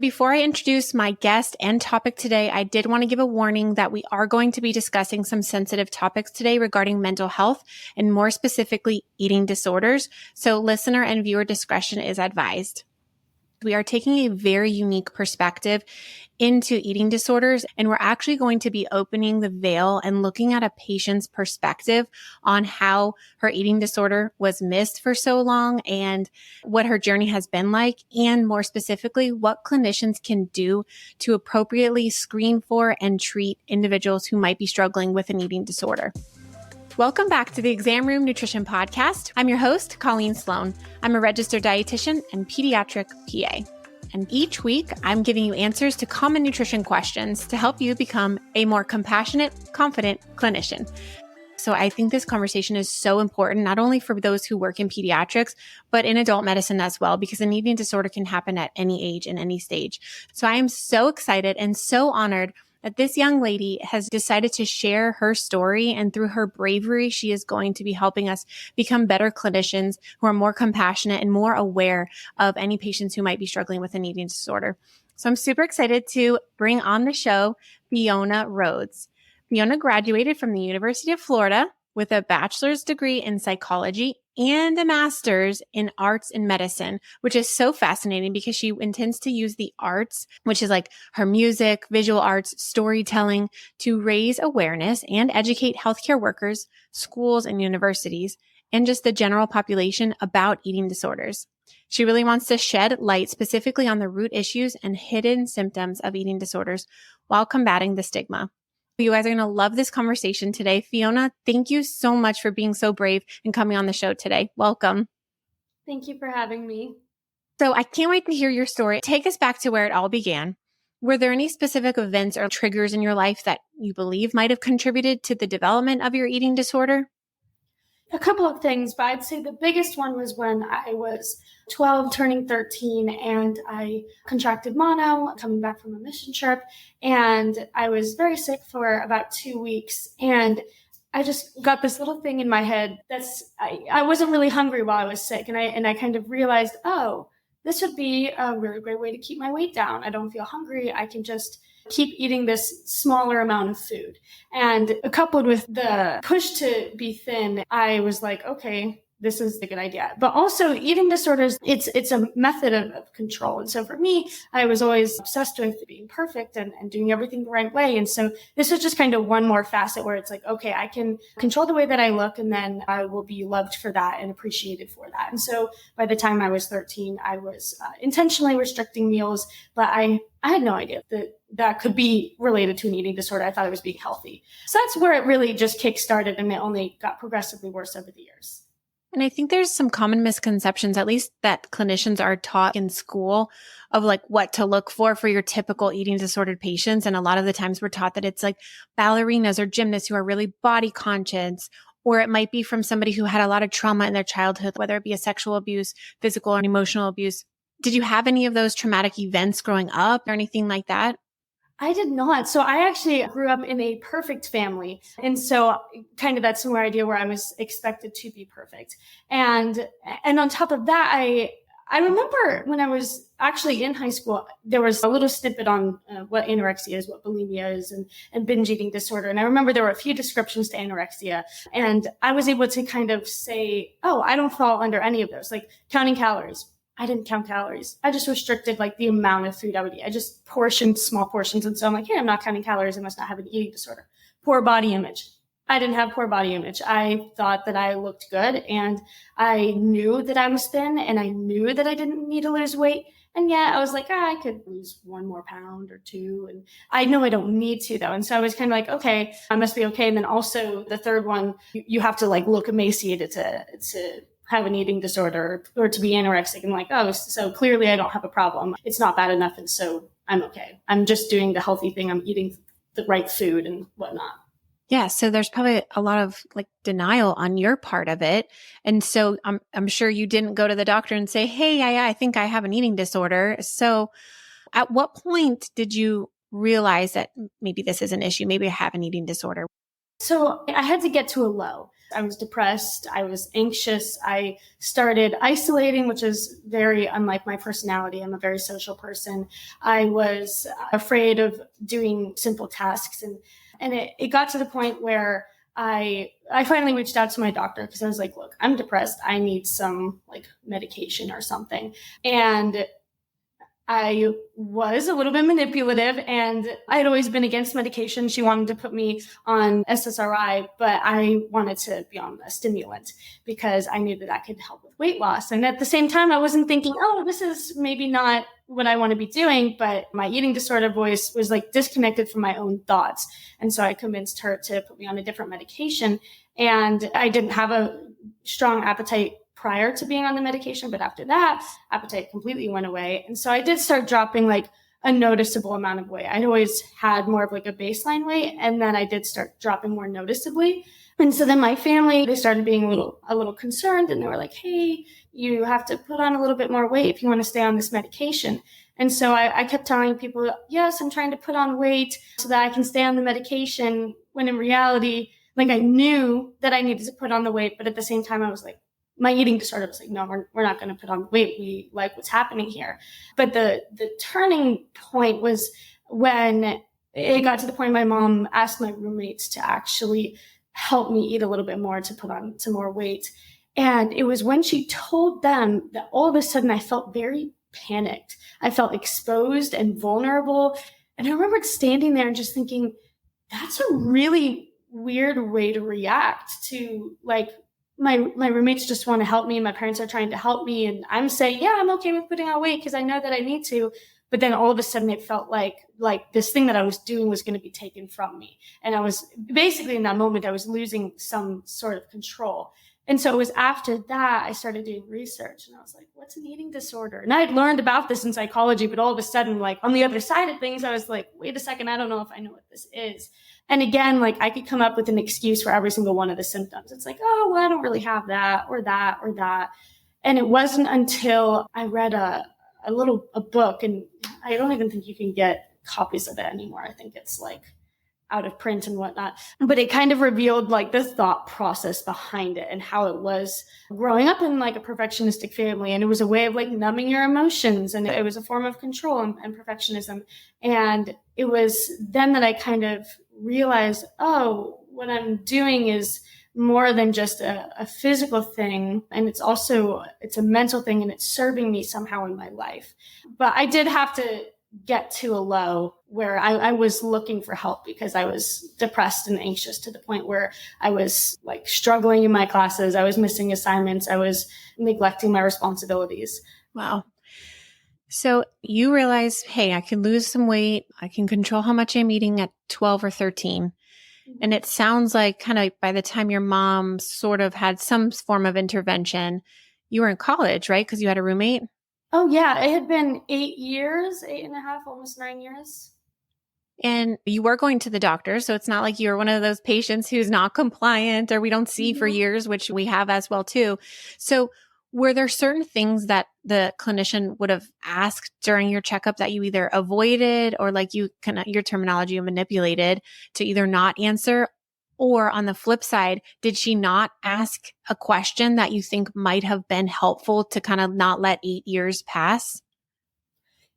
Before I introduce my guest and topic today, I did want to give a warning that we are going to be discussing some sensitive topics today regarding mental health and more specifically eating disorders. So listener and viewer discretion is advised. We are taking a very unique perspective into eating disorders, and we're actually going to be opening the veil and looking at a patient's perspective on how her eating disorder was missed for so long and what her journey has been like, and more specifically, what clinicians can do to appropriately screen for and treat individuals who might be struggling with an eating disorder. Welcome back to the Exam Room Nutrition Podcast. I'm your host, Colleen Sloan. I'm a registered dietitian and pediatric PA. And each week, I'm giving you answers to common nutrition questions to help you become a more compassionate, confident clinician. So I think this conversation is so important, not only for those who work in pediatrics, but in adult medicine as well, because an eating disorder can happen at any age and any stage. So I am so excited and so honored that this young lady has decided to share her story, and through her bravery, she is going to be helping us become better clinicians who are more compassionate and more aware of any patients who might be struggling with an eating disorder. So I'm super excited to bring on the show Fiona Rhodes. Fiona graduated from the University of Florida with a bachelor's degree in psychology and a master's in arts and medicine, which is so fascinating because she intends to use the arts, which is like her music, visual arts, storytelling, to raise awareness and educate healthcare workers, schools and universities, and just the general population about eating disorders. She really wants to shed light specifically on the root issues and hidden symptoms of eating disorders while combating the stigma. You guys are going to love this conversation today. Fiona, thank you so much for being so brave and coming on the show today. Welcome. Thank you for having me. So I can't wait to hear your story. Take us back to where it all began. Were there any specific events or triggers in your life that you believe might have contributed to the development of your eating disorder? A couple of things, but I'd say the biggest one was when I was 12, turning 13, and I contracted mono coming back from a mission trip, and I was very sick for about 2 weeks, and I just got this little thing in my head I wasn't really hungry while I was sick, and I kind of realized, oh, this would be a really great way to keep my weight down. I don't feel hungry. I can just keep eating this smaller amount of food. And coupled with the push to be thin, I was like, okay, this is a good idea. But also eating disorders, it's a method of control. And so for me, I was always obsessed with being perfect and doing everything the right way. And so this was just kind of one more facet where it's like, okay, I can control the way that I look, and then I will be loved for that and appreciated for that. And so by the time I was 13, I was intentionally restricting meals, but I had no idea that could be related to an eating disorder. I thought I was being healthy. So that's where it really just kick-started, and it only got progressively worse over the years. And I think there's some common misconceptions, at least that clinicians are taught in school, of like what to look for your typical eating disordered patients. And a lot of the times we're taught that it's like ballerinas or gymnasts who are really body conscious, or it might be from somebody who had a lot of trauma in their childhood, whether it be a sexual abuse, physical or emotional abuse. Did you have any of those traumatic events growing up or anything like that? I did not. So I actually grew up in a perfect family. And so kind of that similar idea where I was expected to be perfect. And on top of that, I remember when I was actually in high school, there was a little snippet on what anorexia is, what bulimia is, and binge eating disorder. And I remember there were a few descriptions to anorexia. And I was able to kind of say, oh, I don't fall under any of those, like counting calories. I didn't count calories. I just restricted like the amount of food I would eat. I just portioned small portions. And so I'm like, hey, I'm not counting calories. I must not have an eating disorder. Poor body image. I didn't have poor body image. I thought that I looked good, and I knew that I was thin, and I knew that I didn't need to lose weight. And yeah, I was like, I could lose 1 more pound or 2. And I know I don't need to though. And so I was kind of like, okay, I must be okay. And then also the third one, you have to like look emaciated to have an eating disorder or to be anorexic, and like, oh, so clearly I don't have a problem. It's not bad enough. And so I'm okay. I'm just doing the healthy thing. I'm eating the right food and whatnot. Yeah. So there's probably a lot of like denial on your part of it. And so I'm sure you didn't go to the doctor and say, hey, I think I have an eating disorder. So at what point did you realize that maybe this is an issue? Maybe I have an eating disorder? So I had to get to a low. I was depressed. I was anxious. I started isolating, which is very unlike my personality. I'm a very social person. I was afraid of doing simple tasks. And it got to the point where I finally reached out to my doctor because I was like, look, I'm depressed. I need some like medication or something. And I was a little bit manipulative, and I had always been against medication. She wanted to put me on SSRI, but I wanted to be on a stimulant because I knew that that could help with weight loss. And at the same time, I wasn't thinking, oh, this is maybe not what I want to be doing, but my eating disorder voice was like disconnected from my own thoughts. And so I convinced her to put me on a different medication. And I didn't have a strong appetite prior to being on the medication, but after that, appetite completely went away. And so I did start dropping like a noticeable amount of weight. I'd always had more of like a baseline weight, and then I did start dropping more noticeably. And so then my family, they started being a little concerned, and they were like, hey, you have to put on a little bit more weight if you want to stay on this medication. And so I kept telling people, yes, I'm trying to put on weight so that I can stay on the medication, when in reality, like I knew that I needed to put on the weight, but at the same time, I was like, my eating disorder was like, no, we're not going to put on weight. We like what's happening here. But the turning point was when it got to the point my mom asked my roommates to actually help me eat a little bit more to put on some more weight. And it was when she told them that all of a sudden I felt very panicked. I felt exposed and vulnerable. And I remembered standing there and just thinking, that's a really weird way to react to like, my roommates just want to help me. My parents are trying to help me. And I'm saying, yeah, I'm okay with putting on weight because I know that I need to. But then all of a sudden it felt like this thing that I was doing was going to be taken from me. And I was basically in that moment, I was losing some sort of control. And so it was after that I started doing research, and I was like, what's an eating disorder? And I had learned about this in psychology, but all of a sudden, like on the other side of things, I was like, wait a second, I don't know if I know what this is. And again, like I could come up with an excuse for every single one of the symptoms. It's like, oh, well, I don't really have that or that or that. And it wasn't until I read a book, and I don't even think you can get copies of it anymore. I think it's like out of print and whatnot. But it kind of revealed like the thought process behind it and how it was growing up in like a perfectionistic family. And it was a way of like numbing your emotions. And it was a form of control and perfectionism. And it was then that I kind of realized, oh, what I'm doing is more than just a physical thing. And it's a mental thing, and it's serving me somehow in my life. But I did have to get to a low where I was looking for help because I was depressed and anxious to the point where I was like struggling in my classes. I was missing assignments. I was neglecting my responsibilities. Wow. So you realize, hey, I can lose some weight. I can control how much I'm eating at 12 or 13. And it sounds like kind of by the time your mom sort of had some form of intervention, you were in college, right? Because you had a roommate. Oh, yeah. It had been 8 years, 8.5, almost 9 years. And you were going to the doctor. So it's not like you're one of those patients who's not compliant or we don't see for years, which we have as well too. So were there certain things that the clinician would have asked during your checkup that you either avoided or like your terminology manipulated to either not answer? Or on the flip side, did she not ask a question that you think might have been helpful to kind of not let 8 years pass?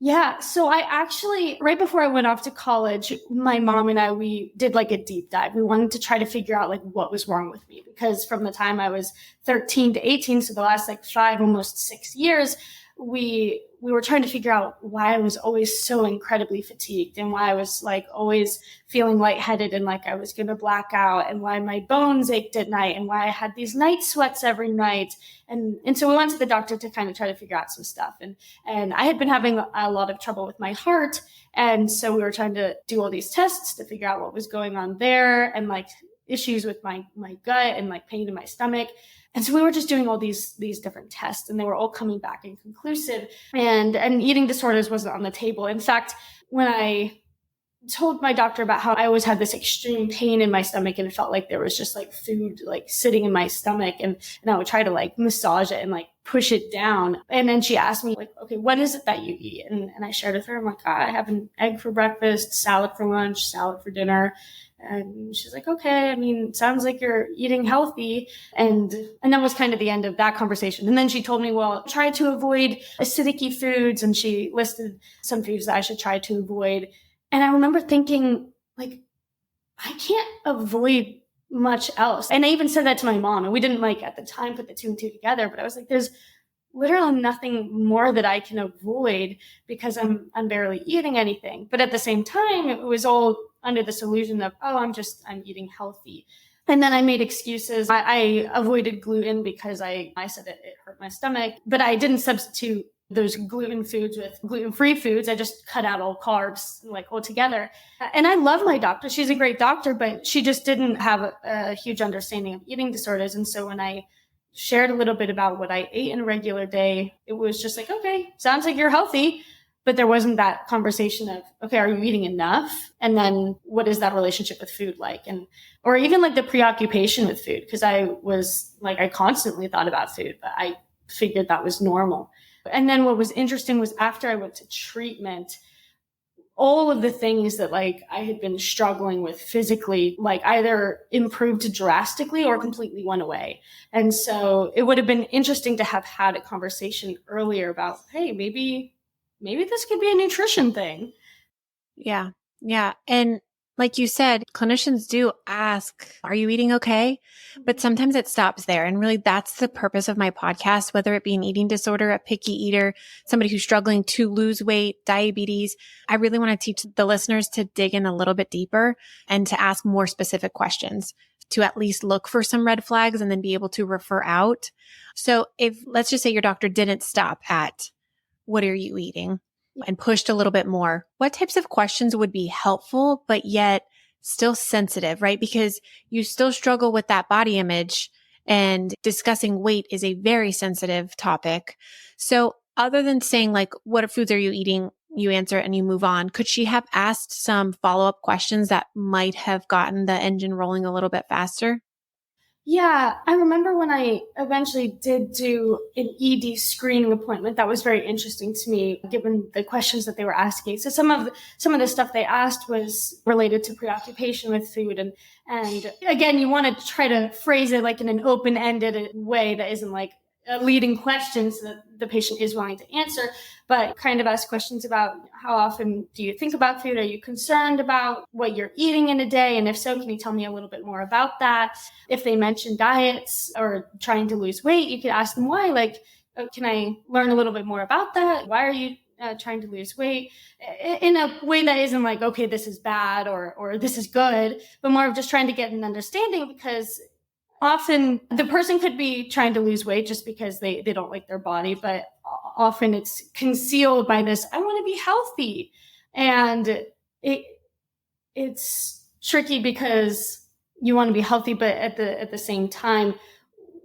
Yeah. So I actually, right before I went off to college, my mom and I, we did like a deep dive. We wanted to try to figure out like what was wrong with me, because from the time I was 13 to 18, so the last like 5, almost 6 years, we were trying to figure out why I was always so incredibly fatigued, and why I was like always feeling lightheaded and like I was going to black out, and why my bones ached at night, and why I had these night sweats every night. And so we went to the doctor to kind of try to figure out some stuff. And I had been having a lot of trouble with my heart. And so we were trying to do all these tests to figure out what was going on there, and like issues with my gut and like pain in my stomach. And so we were just doing all these different tests, and they were all coming back inconclusive, and eating disorders wasn't on the table. In fact, when I told my doctor about how I always had this extreme pain in my stomach, and it felt like there was just like food like sitting in my stomach, and I would try to like massage it and like push it down. And then she asked me like, okay, what is it that you eat? And I shared with her, I'm like, I have an egg for breakfast, salad for lunch, salad for dinner. And she's like, okay, I mean, sounds like you're eating healthy. And that was kind of the end of that conversation. And then she told me, well, try to avoid acidic foods. And she listed some foods that I should try to avoid. And I remember thinking, like, I can't avoid much else. And I even said that to my mom, and we didn't like at the time put the two and two together, but I was like, there's literally nothing more that I can avoid because I'm barely eating anything. But at the same time, it was all under this illusion of, oh, I'm eating healthy. And then I made excuses. I avoided gluten because I said it hurt my stomach, but I didn't substitute those gluten foods with gluten-free foods. I just cut out all carbs like altogether. And I love my doctor. She's a great doctor, but she just didn't have a huge understanding of eating disorders. And so when I shared a little bit about what I ate in a regular day, it was just like, okay, sounds like you're healthy. But there wasn't that conversation of, okay, are you eating enough? And then what is that relationship with food like? And, or even like the preoccupation with food. Cause I constantly thought about food, but I figured that was normal. And then what was interesting was after I went to treatment, all of the things that like I had been struggling with physically, like either improved drastically or completely went away. And so it would have been interesting to have had a conversation earlier about, hey, maybe this could be a nutrition thing. Yeah. Yeah. And like you said, clinicians do ask, are you eating okay? But sometimes it stops there. And really that's the purpose of my podcast, whether it be an eating disorder, a picky eater, somebody who's struggling to lose weight, diabetes. I really want to teach the listeners to dig in a little bit deeper and to ask more specific questions, to at least look for some red flags and then be able to refer out. So if, let's just say your doctor didn't stop at, what are you eating? And pushed a little bit more, what types of questions would be helpful, but yet still sensitive, right? Because you still struggle with that body image, and discussing weight is a very sensitive topic. So other than saying like, what foods are you eating? You answer it and you move on. Could she have asked some follow-up questions that might have gotten the engine rolling a little bit faster? Yeah, I remember when I eventually did do an ED screening appointment. That was very interesting to me, given the questions that they were asking. So some of the stuff they asked was related to preoccupation with food, and again, you want to try to phrase it like in an open-ended way that isn't like leading questions that the patient is willing to answer, but kind of ask questions about how often do you think about food? Are you concerned about what you're eating in a day? And if so, can you tell me a little bit more about that? If they mention diets or trying to lose weight, you could ask them why. Like, can I learn a little bit more about that? Why are you trying to lose weight? In a way that isn't like, okay, this is bad or this is good, but more of just trying to get an understanding, because often the person could be trying to lose weight just because they don't like their body, but often it's concealed by this, I want to be healthy. And it's tricky because you want to be healthy, but at the same time,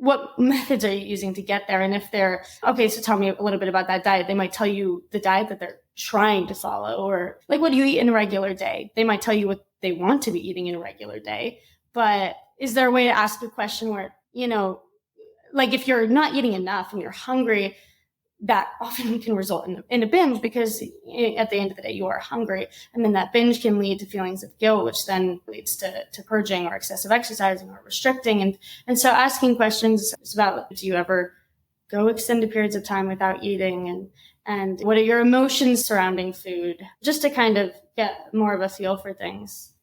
what methods are you using to get there? And if they're, okay, so tell me a little bit about that diet. They might tell you the diet that they're trying to follow, or like, what do you eat in a regular day? They might tell you what they want to be eating in a regular day, but is there a way to ask a question where, like if you're not eating enough and you're hungry, that often can result in a binge, because at the end of the day, you are hungry. And then that binge can lead to feelings of guilt, which then leads to purging or excessive exercising or restricting. And so asking questions is about, do you ever go extended periods of time without eating? And what are your emotions surrounding food? Just to kind of get more of a feel for things.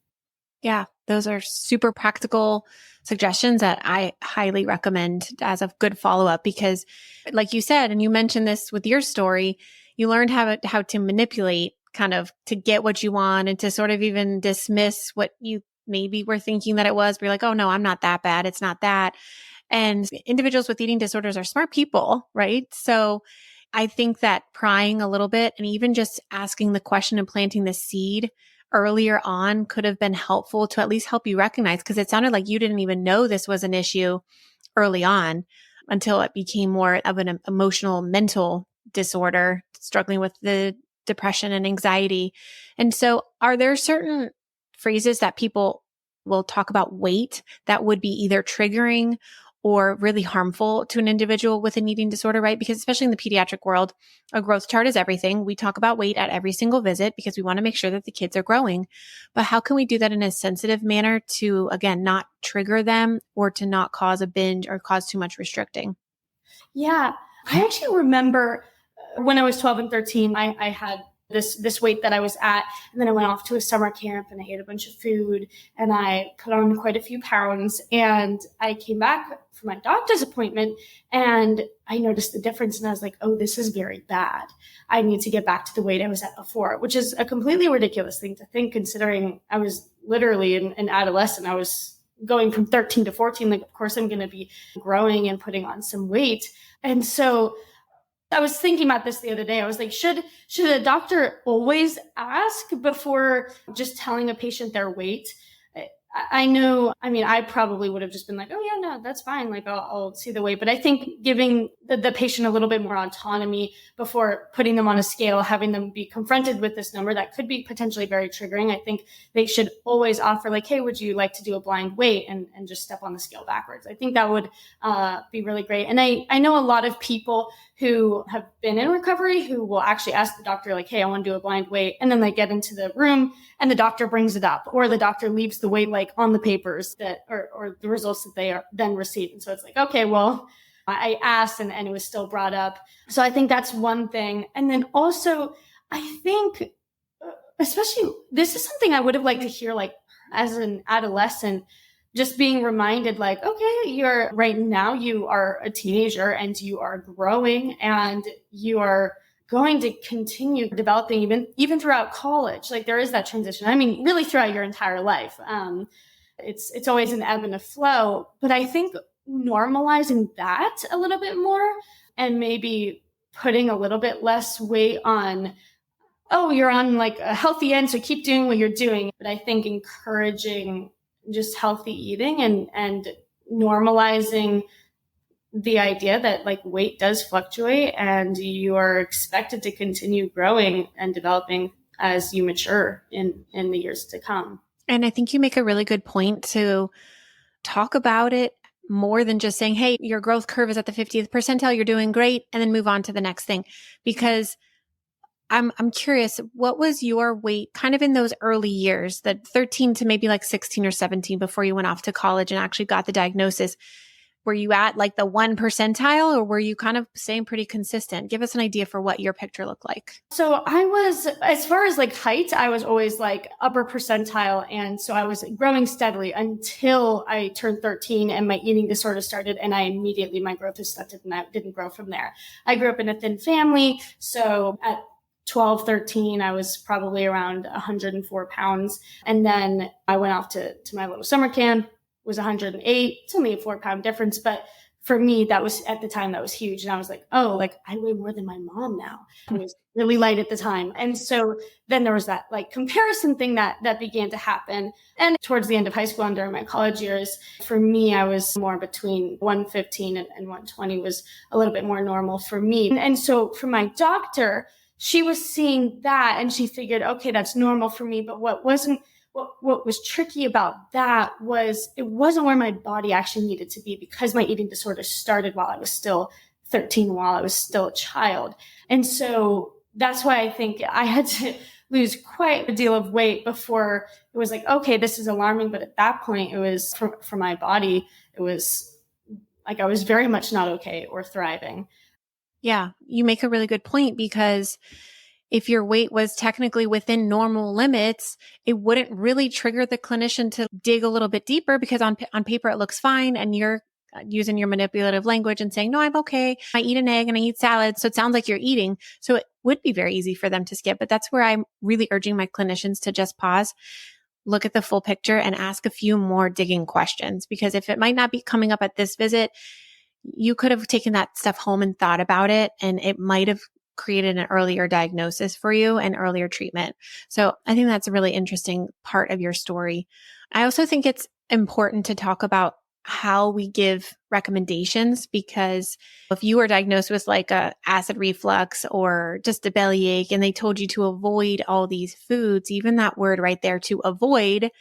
Yeah, those are super practical suggestions that I highly recommend as a good follow-up, because like you said, and you mentioned this with your story, you learned how to manipulate kind of to get what you want, and to sort of even dismiss what you maybe were thinking that it was. Be like, oh no, I'm not that bad. It's not that. And individuals with eating disorders are smart people, right? So I think that prying a little bit and even just asking the question and planting the seed earlier on could have been helpful to at least help you recognize, because it sounded like you didn't even know this was an issue early on until it became more of an emotional, mental disorder, struggling with the depression and anxiety. And so are there certain phrases that people will talk about weight that would be either triggering or really harmful to an individual with an eating disorder, right? Because especially in the pediatric world, a growth chart is everything. We talk about weight at every single visit because we want to make sure that the kids are growing. But how can we do that in a sensitive manner to, again, not trigger them or to not cause a binge or cause too much restricting? Yeah. I actually remember when I was 12 and 13, I had this weight that I was at. And then I went off to a summer camp and I ate a bunch of food and I put on quite a few pounds. And I came back for my doctor's appointment and I noticed the difference. And I was like, oh, this is very bad. I need to get back to the weight I was at before, which is a completely ridiculous thing to think, considering I was literally an adolescent. I was going from 13 to 14. Like, of course, I'm going to be growing and putting on some weight. And so I was thinking about this the other day. I was like, should a doctor always ask before just telling a patient their weight? I know, I mean, I probably would have just been like, oh yeah, no, that's fine. Like I'll see the weight. But I think giving the patient a little bit more autonomy before putting them on a scale, having them be confronted with this number that could be potentially very triggering. I think they should always offer like, hey, would you like to do a blind weight and just step on the scale backwards? I think that would be really great. And I know a lot of people who have been in recovery who will actually ask the doctor like, hey, I want to do a blind weight. And then they get into the room and the doctor brings it up, or the doctor leaves the weight like on the papers that, or the results that they are then receive. And so it's like, okay, well, I asked and it was still brought up. So I think that's one thing. And then also, I think, especially, this is something I would have liked to hear like as an adolescent, just being reminded like, okay, you're right now, you are a teenager and you are growing and you are going to continue developing even throughout college. Like there is that transition. I mean, really throughout your entire life. It's always an ebb and a flow, but I think normalizing that a little bit more and maybe putting a little bit less weight on, oh, you're on like a healthy end, so keep doing what you're doing. But I think encouraging just healthy eating and normalizing the idea that like weight does fluctuate and you are expected to continue growing and developing as you mature in the years to come. And I think you make a really good point to talk about it more than just saying, hey, your growth curve is at the 50th percentile, you're doing great, and then move on to the next thing. Because I'm curious, what was your weight kind of in those early years, the 13 to maybe like 16 or 17 before you went off to college and actually got the diagnosis? Were you at like the 1 percentile or were you kind of staying pretty consistent? Give us an idea for what your picture looked like. So I was, as far as like height, I was always like upper percentile. And so I was growing steadily until I turned 13 and my eating disorder started. And my growth was stunted and I didn't grow from there. I grew up in a thin family. So at 12, 13, I was probably around 104 pounds. And then I went off to my little summer camp, was 108. It's only a 4-pound difference. But for me, that was at the time, that was huge. And I was like, oh, like I weigh more than my mom now. I was really light at the time. And so then there was that like comparison thing that began to happen. And towards the end of high school and during my college years, for me, I was more between 115 and 120 was a little bit more normal for me. And so for my doctor, she was seeing that and she figured, okay, that's normal for me. But what was tricky about that was it wasn't where my body actually needed to be because my eating disorder started while I was still 13, while I was still a child. And so that's why I think I had to lose quite a deal of weight before it was like, okay, this is alarming. But at that point, it was for my body, it was like I was very much not okay or thriving. Yeah, you make a really good point because if your weight was technically within normal limits, it wouldn't really trigger the clinician to dig a little bit deeper because on paper it looks fine and you're using your manipulative language and saying, no, I'm okay. I eat an egg and I eat salad. So it sounds like you're eating. So it would be very easy for them to skip. But that's where I'm really urging my clinicians to just pause, look at the full picture and ask a few more digging questions. Because if it might not be coming up at this visit, you could have taken that stuff home and thought about it, and it might have created an earlier diagnosis for you and earlier treatment. So I think that's a really interesting part of your story. I also think it's important to talk about how we give recommendations, because if you were diagnosed with like a acid reflux or just a bellyache and they told you to avoid all these foods, even that word right there, to avoid,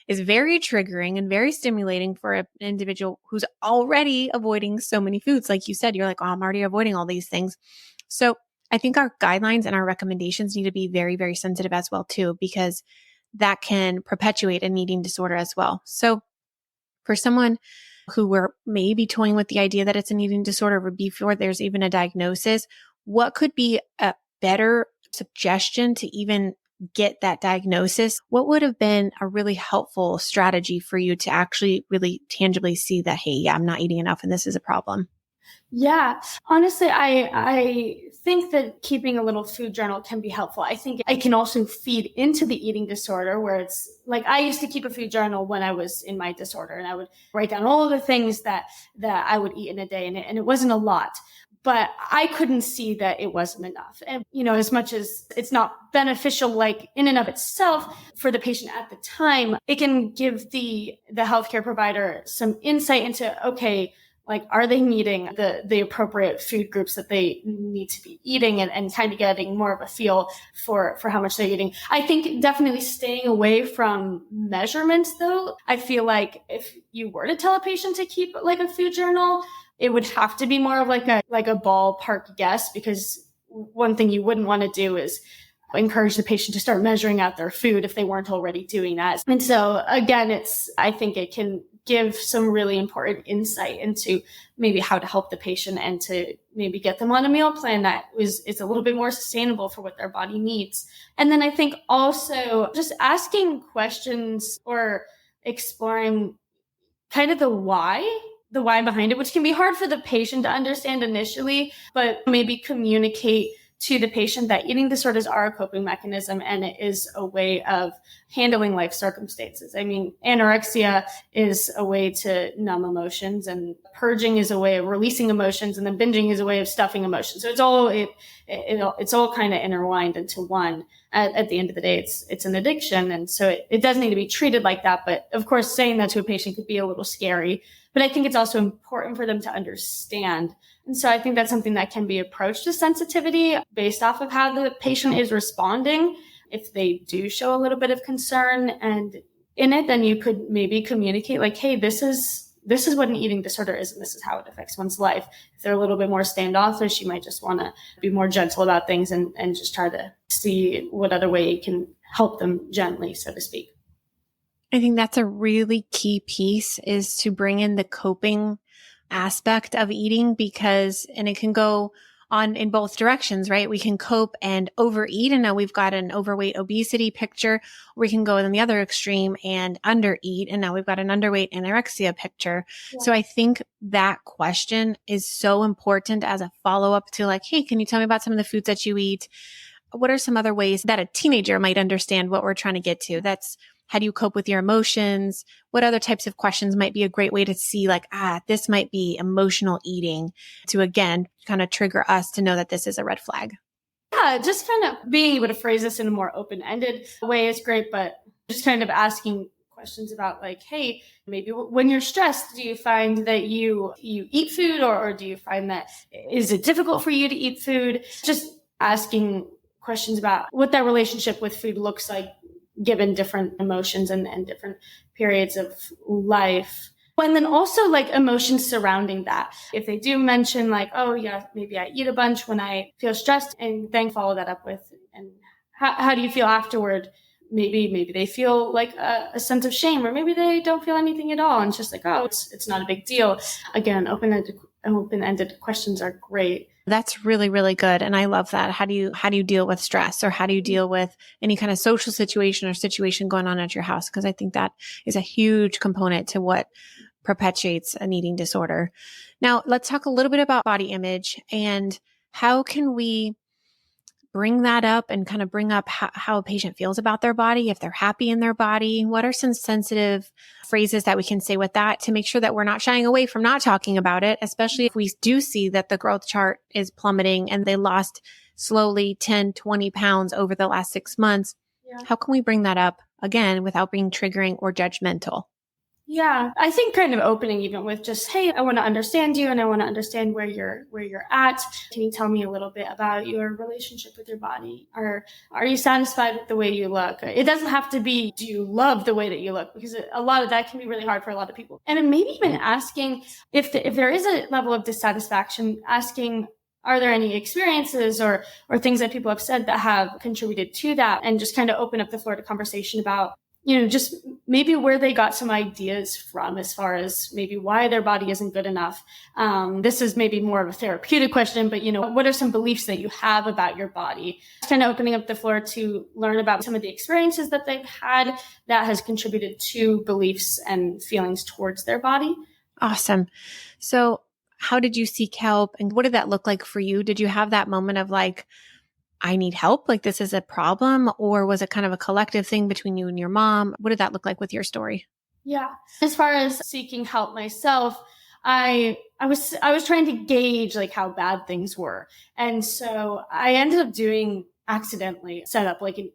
is very triggering and very stimulating for an individual who's already avoiding so many foods. Like you said, you're like, oh, I'm already avoiding all these things. So I think our guidelines and our recommendations need to be very, very sensitive as well too, because that can perpetuate an eating disorder as well. So for someone who were maybe toying with the idea that it's an eating disorder before there's even a diagnosis, what could be a better suggestion to even get that diagnosis? What would have been a really helpful strategy for you to actually really tangibly see that, hey, yeah, I'm not eating enough and this is a problem? Yeah, honestly, I think that keeping a little food journal can be helpful. I think it can also feed into the eating disorder, where it's like I used to keep a food journal when I was in my disorder, and I would write down all of the things that I would eat in a day, and it wasn't a lot. But I couldn't see that it wasn't enough. And, as much as it's not beneficial, like in and of itself for the patient at the time, it can give the healthcare provider some insight into, okay, like, are they meeting the appropriate food groups that they need to be eating, and kind of getting more of a feel for how much they're eating. I think definitely staying away from measurements, though. I feel like if you were to tell a patient to keep like a food journal, it would have to be more of like a ballpark guess, because one thing you wouldn't want to do is encourage the patient to start measuring out their food if they weren't already doing that. And so again, I think it can give some really important insight into maybe how to help the patient and to maybe get them on a meal plan that is a little bit more sustainable for what their body needs. And then I think also just asking questions or exploring kind of the why behind it, which can be hard for the patient to understand initially, but maybe communicate to the patient that eating disorders are a coping mechanism and it is a way of handling life circumstances. I mean, anorexia is a way to numb emotions, and purging is a way of releasing emotions, and then binging is a way of stuffing emotions. So it's all kind of intertwined into one. At the end of the day, it's an addiction. And so it does need to be treated like that. But of course, saying that to a patient could be a little scary, but I think it's also important for them to understand. And so I think that's something that can be approached with sensitivity based off of how the patient is responding. If they do show a little bit of concern and in it, then you could maybe communicate like, hey, this is what an eating disorder is, and this is how it affects one's life. If they're a little bit more standoffish, you might just want to be more gentle about things and just try to see what other way you can help them gently, so to speak. I think that's a really key piece, is to bring in the coping aspect of eating, and it can go on in both directions, right? We can cope and overeat, and now we've got an overweight obesity picture. We can go in the other extreme and undereat, and now we've got an underweight anorexia picture. Yeah. So I think that question is so important as a follow-up to like, hey, can you tell me about some of the foods that you eat? What are some other ways that a teenager might understand what we're trying to get to? That's how do you cope with your emotions? What other types of questions might be a great way to see like, this might be emotional eating, to again, kind of trigger us to know that this is a red flag. Yeah, just kind of being able to phrase this in a more open-ended way is great, but just kind of asking questions about like, hey, maybe when you're stressed, do you find that you eat food, or do you find that, is it difficult for you to eat food? Just asking questions about what that relationship with food looks like given different emotions and different periods of life. And then also like emotions surrounding that. If they do mention like, oh yeah, maybe I eat a bunch when I feel stressed, and then follow that up with, and how do you feel afterward? Maybe they feel like a sense of shame, or maybe they don't feel anything at all. And it's just like, oh, it's not a big deal. Open-ended questions are great. That's really, really good. And I love that. How do you deal with stress, or how do you deal with any kind of social situation or situation going on at your house? Because I think that is a huge component to what perpetuates an eating disorder. Now, let's talk a little bit about body image, and how can we bring that up and kind of bring up how a patient feels about their body, if they're happy in their body. What are some sensitive phrases that we can say with that to make sure that we're not shying away from not talking about it, especially if we do see that the growth chart is plummeting and they lost slowly 10, 20 pounds over the last 6 months. Yeah. How can we bring that up again without being triggering or judgmental? Yeah, I think kind of opening even with just, hey, I want to understand you and I want to understand where you're at. Can you tell me a little bit about your relationship with your body? Or are you satisfied with the way you look? It doesn't have to be, do you love the way that you look? Because a lot of that can be really hard for a lot of people. And then maybe even asking if there is a level of dissatisfaction, asking, are there any experiences or things that people have said that have contributed to that? And just kind of open up the floor to conversation about, just maybe where they got some ideas from as far as maybe why their body isn't good enough. This is maybe more of a therapeutic question, but what are some beliefs that you have about your body? Kind of opening up the floor to learn about some of the experiences that they've had that has contributed to beliefs and feelings towards their body. Awesome. So how did you seek help and what did that look like for you? Did you have that moment of like, I need help, like this is a problem, or was it kind of a collective thing between you and your mom? What did that look like with your story? Yeah. As far as seeking help myself, I was trying to gauge like how bad things were. And so I ended up accidentally set up like an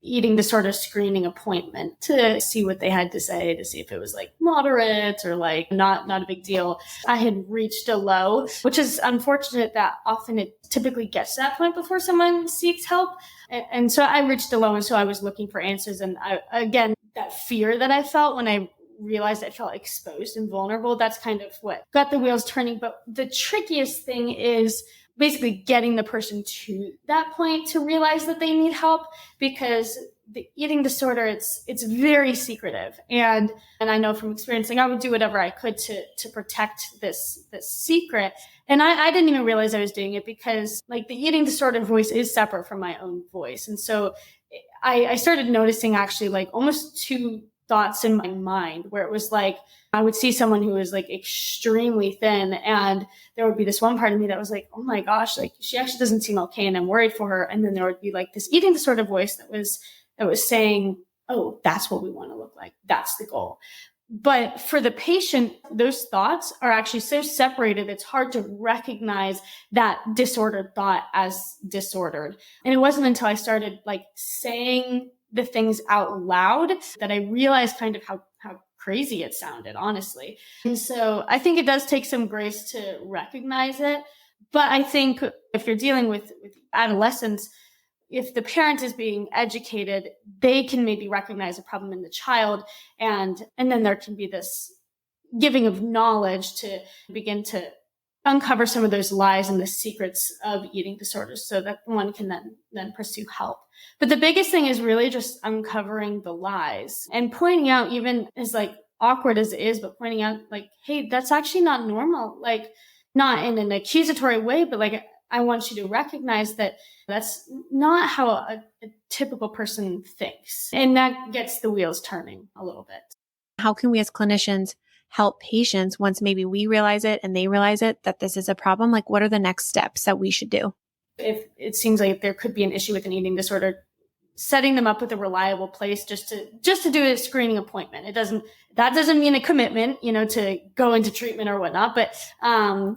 eating disorder screening appointment to see what they had to say, to see if it was like moderate or like not a big deal. I had reached a low, which is unfortunate that often it typically gets to that point before someone seeks help. And so I reached a low. And so I was looking for answers. And again, that fear that I felt when I realized I felt exposed and vulnerable, that's kind of what got the wheels turning. But the trickiest thing is basically getting the person to that point to realize that they need help, because the eating disorder, it's very secretive. And I know from experiencing, I would do whatever I could to protect this secret. And I didn't even realize I was doing it, because like the eating disorder voice is separate from my own voice. And so I started noticing actually like almost two thoughts in my mind, where it was like, I would see someone who was like extremely thin, and there would be this one part of me that was like, oh my gosh, like she actually doesn't seem okay and I'm worried for her. And then there would be like this eating disorder voice that was saying, oh, that's what we want to look like. That's the goal. But for the patient, those thoughts are actually so separated, it's hard to recognize that disordered thought as disordered. And it wasn't until I started like saying the things out loud that I realized kind of how crazy it sounded, honestly. And so I think it does take some grace to recognize it. But I think if you're dealing with adolescents, if the parent is being educated, they can maybe recognize a problem in the child. And then there can be this giving of knowledge to begin to uncover some of those lies and the secrets of eating disorders, so that one can then pursue help. But the biggest thing is really just uncovering the lies and pointing out, even as like awkward as it is, but pointing out like, hey, that's actually not normal. Like not in an accusatory way, but like, I want you to recognize that that's not how a typical person thinks. And that gets the wheels turning a little bit. How can we as clinicians help patients once maybe we realize it and they realize it, that this is a problem? Like, what are the next steps that we should do? If it seems like there could be an issue with an eating disorder, setting them up with a reliable place just to do a screening appointment. That doesn't mean a commitment, to go into treatment or whatnot, but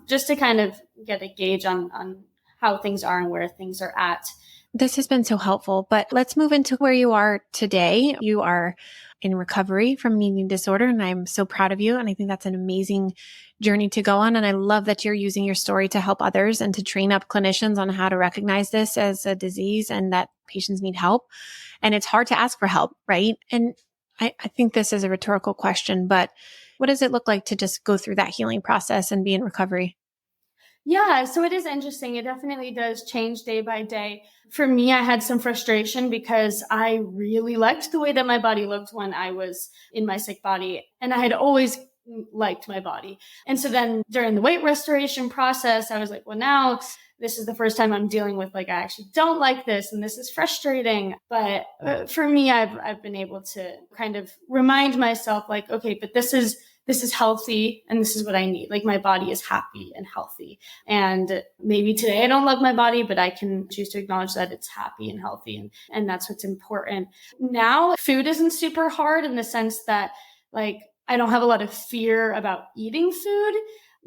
just to kind of get a gauge on how things are and where things are at. This has been so helpful, but let's move into where you are today. You are in recovery from an eating disorder, and I'm so proud of you. And I think that's an amazing journey to go on. And I love that you're using your story to help others and to train up clinicians on how to recognize this as a disease and that patients need help. And it's hard to ask for help, right? And I think this is a rhetorical question, but what does it look like to just go through that healing process and be in recovery? Yeah, so it is interesting. It definitely does change day by day. For me, I had some frustration because I really liked the way that my body looked when I was in my sick body. And I had always liked my body. And so then during the weight restoration process, I was like, well, now this is the first time I'm dealing with like, I actually don't like this and this is frustrating. But for me, I've been able to kind of remind myself like, okay, but this is healthy and this is what I need. Like my body is happy and healthy. And maybe today I don't love my body, but I can choose to acknowledge that it's happy and healthy. And that's what's important. Now, food isn't super hard in the sense that like, I don't have a lot of fear about eating food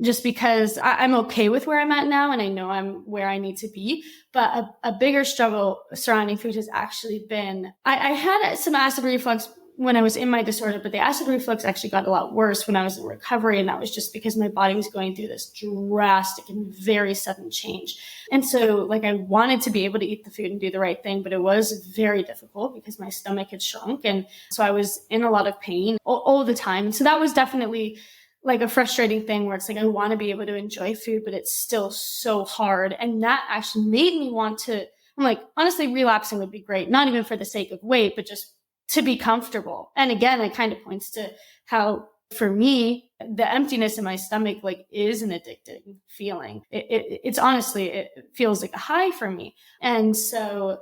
just because I'm okay with where I'm at now. And I know I'm where I need to be. But a bigger struggle surrounding food has actually been, I had some acid reflux when I was in my disorder, but the acid reflux actually got a lot worse when I was in recovery. And that was just because my body was going through this drastic and very sudden change. And so like I wanted to be able to eat the food and do the right thing, but it was very difficult because my stomach had shrunk. And so I was in a lot of pain all the time. And so that was definitely like a frustrating thing where it's like, I want to be able to enjoy food, but it's still so hard. And that actually made me want to, I'm like, honestly, relapsing would be great. Not even for the sake of weight, but just to be comfortable. And again, it kind of points to how, for me, the emptiness in my stomach like is an addicting feeling. It's honestly, it feels like a high for me. And so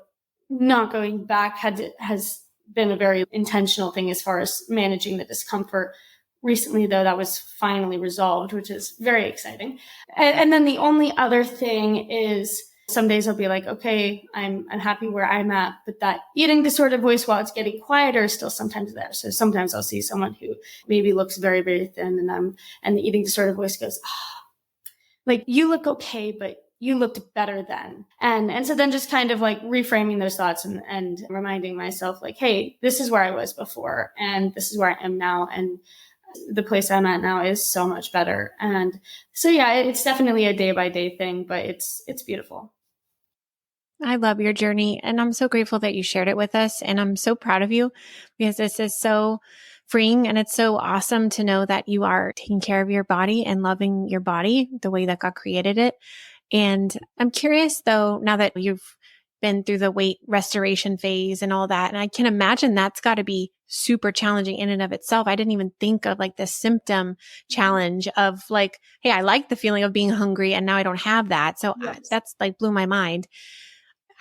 not going back has been a very intentional thing as far as managing the discomfort. Recently, though, that was finally resolved, which is very exciting. And then the only other thing is some days I'll be like, okay, I'm happy where I'm at, but that eating disorder voice, while it's getting quieter, is still sometimes there. So sometimes I'll see someone who maybe looks very, very thin, and the eating disorder voice goes, like, you look okay, but you looked better then. And so then just kind of like reframing those thoughts and reminding myself like, hey, this is where I was before, and this is where I am now. And the place I'm at now is so much better. And so, yeah, it's definitely a day by day thing, but it's beautiful. I love your journey, and I'm so grateful that you shared it with us. And I'm so proud of you because this is so freeing, and it's so awesome to know that you are taking care of your body and loving your body the way that God created it. And I'm curious though, now that you've been through the weight restoration phase and all that, and I can imagine that's got to be super challenging in and of itself. I didn't even think of like the symptom challenge of like, hey, I like the feeling of being hungry and now I don't have that. So Yes. that's like blew my mind.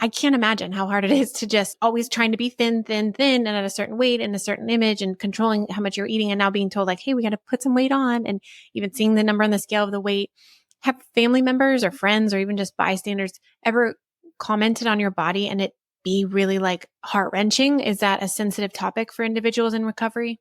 I can't imagine how hard it is to just always trying to be thin, thin, thin, and at a certain weight and a certain image and controlling how much you're eating, and now being told like, hey, we got to put some weight on, and even seeing the number on the scale of the weight. Have family members or friends or even just bystanders ever commented on your body and it be really like heart wrenching? Is that a sensitive topic for individuals in recovery?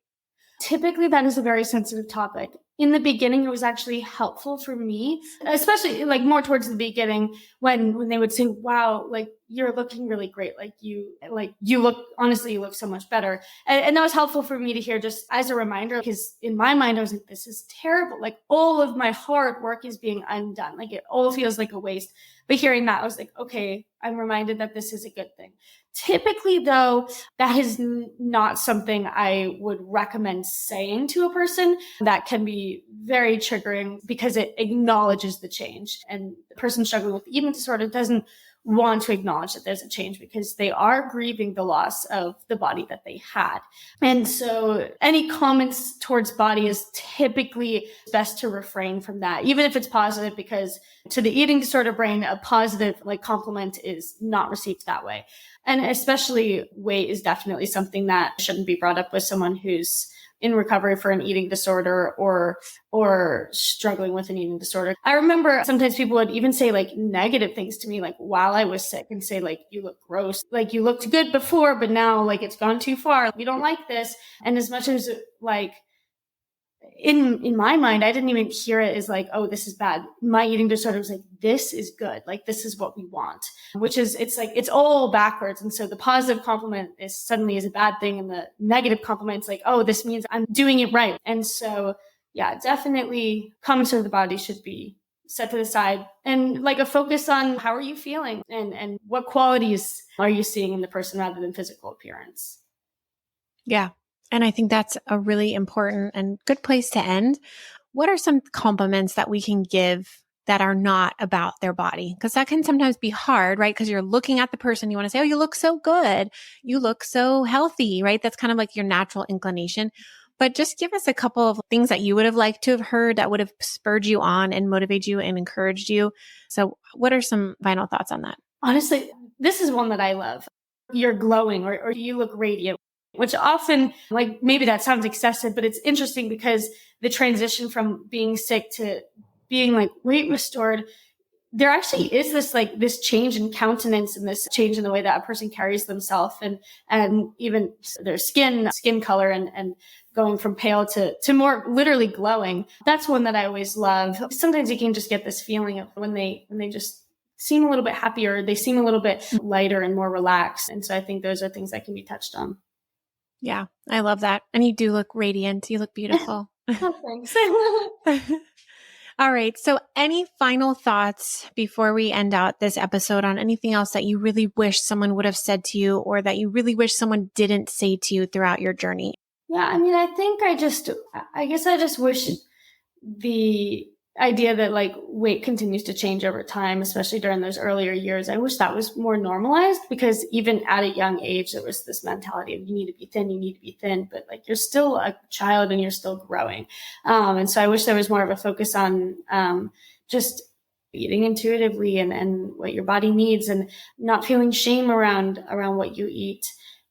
Typically, that is a very sensitive topic. In the beginning, it was actually helpful for me, especially like more towards the beginning when they would say, wow, like you're looking really great. Like you look, honestly, you look so much better. And that was helpful for me to hear just as a reminder, because in my mind, I was like, this is terrible. Like all of my hard work is being undone. Like it all feels like a waste. But hearing that, I was like, okay, I'm reminded that this is a good thing. Typically, though, that is not something I would recommend saying to a person. That can be very triggering because it acknowledges the change. And the person struggling with eating disorder doesn't want to acknowledge that there's a change because they are grieving the loss of the body that they had. And so any comments towards body is typically best to refrain from that, even if it's positive, because to the eating disorder brain, a positive like compliment is not received that way. And especially weight is definitely something that shouldn't be brought up with someone who's in recovery for an eating disorder or struggling with an eating disorder. I remember sometimes people would even say like negative things to me, like while I was sick, and say like, you look gross, like you looked good before, but now like it's gone too far. We don't like this. And as much as like, in my mind, I didn't even hear it as like, oh, this is bad. My eating disorder was like, this is good. Like, this is what we want, which is, it's like, it's all backwards. And so the positive compliment is suddenly is a bad thing. And the negative compliment's like, oh, this means I'm doing it right. And so, yeah, definitely comments of the body should be set to the side and like a focus on how are you feeling and what qualities are you seeing in the person rather than physical appearance. Yeah. And I think that's a really important and good place to end. What are some compliments that we can give that are not about their body? Because that can sometimes be hard, right? Because you're looking at the person, you want to say, oh, you look so good. You look so healthy, right? That's kind of like your natural inclination. But just give us a couple of things that you would have liked to have heard that would have spurred you on and motivated you and encouraged you. So what are some final thoughts on that? Honestly, this is one that I love. You're glowing or you look radiant, which often, like maybe that sounds excessive, but it's interesting because the transition from being sick to being like weight restored, there actually is this change in countenance and this change in the way that a person carries themselves and even their skin color and going from pale to more literally glowing. That's one that I always love. Sometimes you can just get this feeling of when they just seem a little bit happier, they seem a little bit lighter and more relaxed. And so I think those are things that can be touched on. Yeah, I love that. And you do look radiant. You look beautiful. Oh, thanks. All right. So any final thoughts before we end out this episode on anything else that you really wish someone would have said to you or that you really wish someone didn't say to you throughout your journey? Yeah, I mean, I guess I just wish the idea that like weight continues to change over time, especially during those earlier years. I wish that was more normalized, because even at a young age, there was this mentality of you need to be thin, you need to be thin, but like you're still a child and you're still growing. And so I wish there was more of a focus on just eating intuitively and what your body needs, and not feeling shame around what you eat.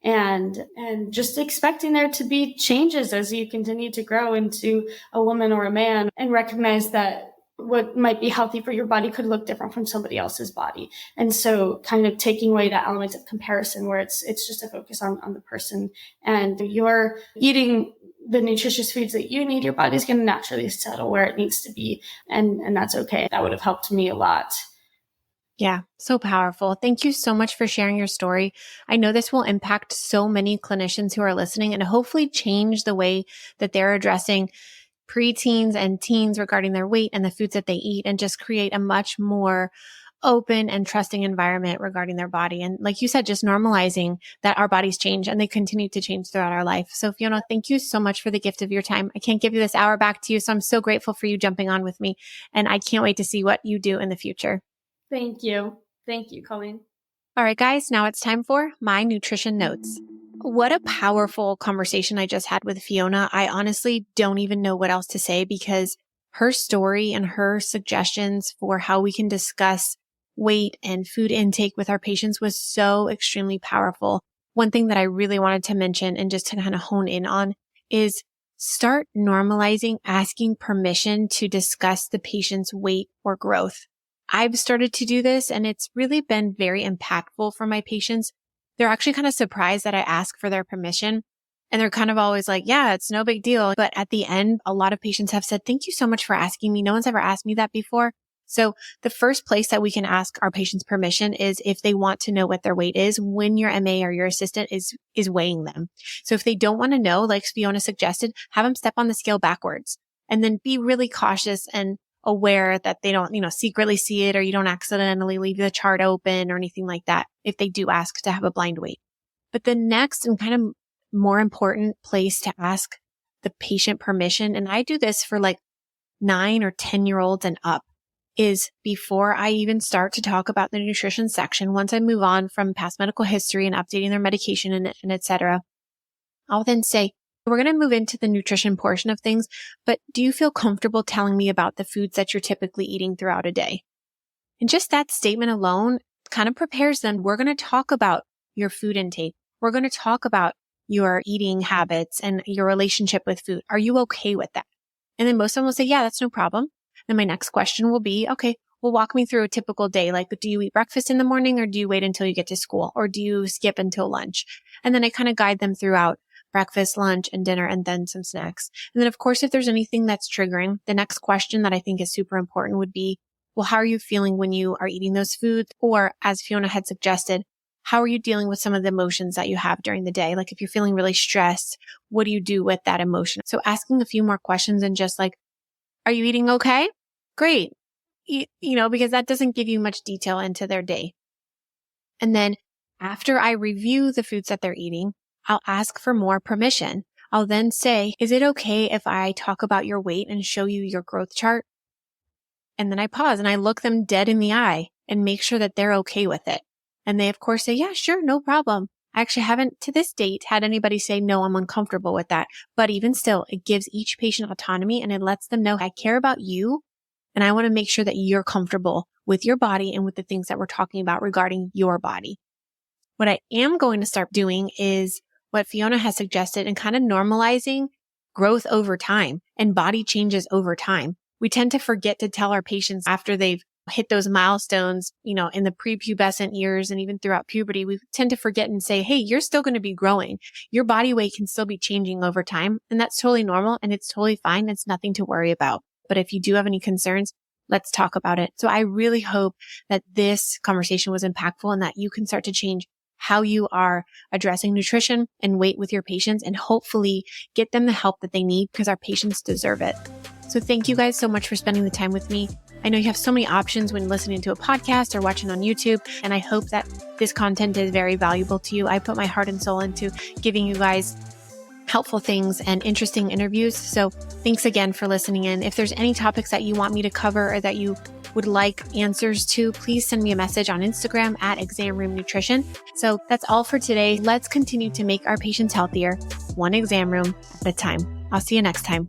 And just expecting there to be changes as you continue to grow into a woman or a man, and recognize that what might be healthy for your body could look different from somebody else's body. And so kind of taking away that element of comparison where it's just a focus on the person, and you're eating the nutritious foods that you need, your body's going to naturally settle where it needs to be. And that's okay. That would have helped me a lot. Yeah, so powerful. Thank you so much for sharing your story. I know this will impact so many clinicians who are listening and hopefully change the way that they're addressing preteens and teens regarding their weight and the foods that they eat, and just create a much more open and trusting environment regarding their body. And like you said, just normalizing that our bodies change and they continue to change throughout our life. So Fiona, thank you so much for the gift of your time. I can't give you this hour back to you. So I'm so grateful for you jumping on with me. And I can't wait to see what you do in the future. Thank you. Thank you, Colleen. All right, guys, now it's time for my nutrition notes. What a powerful conversation I just had with Fiona. I honestly don't even know what else to say, because her story and her suggestions for how we can discuss weight and food intake with our patients was so extremely powerful. One thing that I really wanted to mention and just to kind of hone in on is start normalizing asking permission to discuss the patient's weight or growth. I've started to do this and it's really been very impactful for my patients. They're actually kind of surprised that I ask for their permission. And they're kind of always like, yeah, it's no big deal. But at the end, a lot of patients have said, thank you so much for asking me. No one's ever asked me that before. So the first place that we can ask our patients permission is if they want to know what their weight is when your MA or your assistant is weighing them. So if they don't want to know, like Fiona suggested, have them step on the scale backwards and then be really cautious and aware that they don't, secretly see it, or you don't accidentally leave the chart open or anything like that if they do ask to have a blind weight. But the next and kind of more important place to ask the patient permission, and I do this for like 9 or 10-year-olds and up, is before I even start to talk about the nutrition section. Once I move on from past medical history and updating their medication and et cetera, I'll then say, we're going to move into the nutrition portion of things, but do you feel comfortable telling me about the foods that you're typically eating throughout a day? And just that statement alone kind of prepares them. We're going to talk about your food intake. We're going to talk about your eating habits and your relationship with food. Are you okay with that? And then most of them will say, yeah, that's no problem. Then my next question will be, okay, well, walk me through a typical day. Like, do you eat breakfast in the morning or do you wait until you get to school, or do you skip until lunch? And then I kind of guide them throughout breakfast, lunch, and dinner, and then some snacks. And then, of course, if there's anything that's triggering, the next question that I think is super important would be, well, how are you feeling when you are eating those foods? Or as Fiona had suggested, how are you dealing with some of the emotions that you have during the day? Like if you're feeling really stressed, what do you do with that emotion? So asking a few more questions and just like, are you eating okay? Great. Because that doesn't give you much detail into their day. And then after I review the foods that they're eating, I'll ask for more permission. I'll then say, is it okay if I talk about your weight and show you your growth chart? And then I pause and I look them dead in the eye and make sure that they're okay with it. And they, of course, say, yeah, sure, no problem. I actually haven't to this date had anybody say, no, I'm uncomfortable with that. But even still, it gives each patient autonomy and it lets them know I care about you. And I want to make sure that you're comfortable with your body and with the things that we're talking about regarding your body. What I am going to start doing is what Fiona has suggested and kind of normalizing growth over time and body changes over time. We tend to forget to tell our patients after they've hit those milestones, in the prepubescent years and even throughout puberty, we tend to forget and say, hey, you're still going to be growing. Your body weight can still be changing over time. And that's totally normal and it's totally fine. It's nothing to worry about. But if you do have any concerns, let's talk about it. So I really hope that this conversation was impactful and that you can start to change how you are addressing nutrition and weight with your patients, and hopefully get them the help that they need, because our patients deserve it. So thank you guys so much for spending the time with me. I know you have so many options when listening to a podcast or watching on YouTube, and I hope that this content is very valuable to you. I put my heart and soul into giving you guys helpful things and interesting interviews. So thanks again for listening in. If there's any topics that you want me to cover or that you would like answers to, please send me a message on Instagram at Exam Room Nutrition. So that's all for today. Let's continue to make our patients healthier, one exam room at a time. I'll see you next time.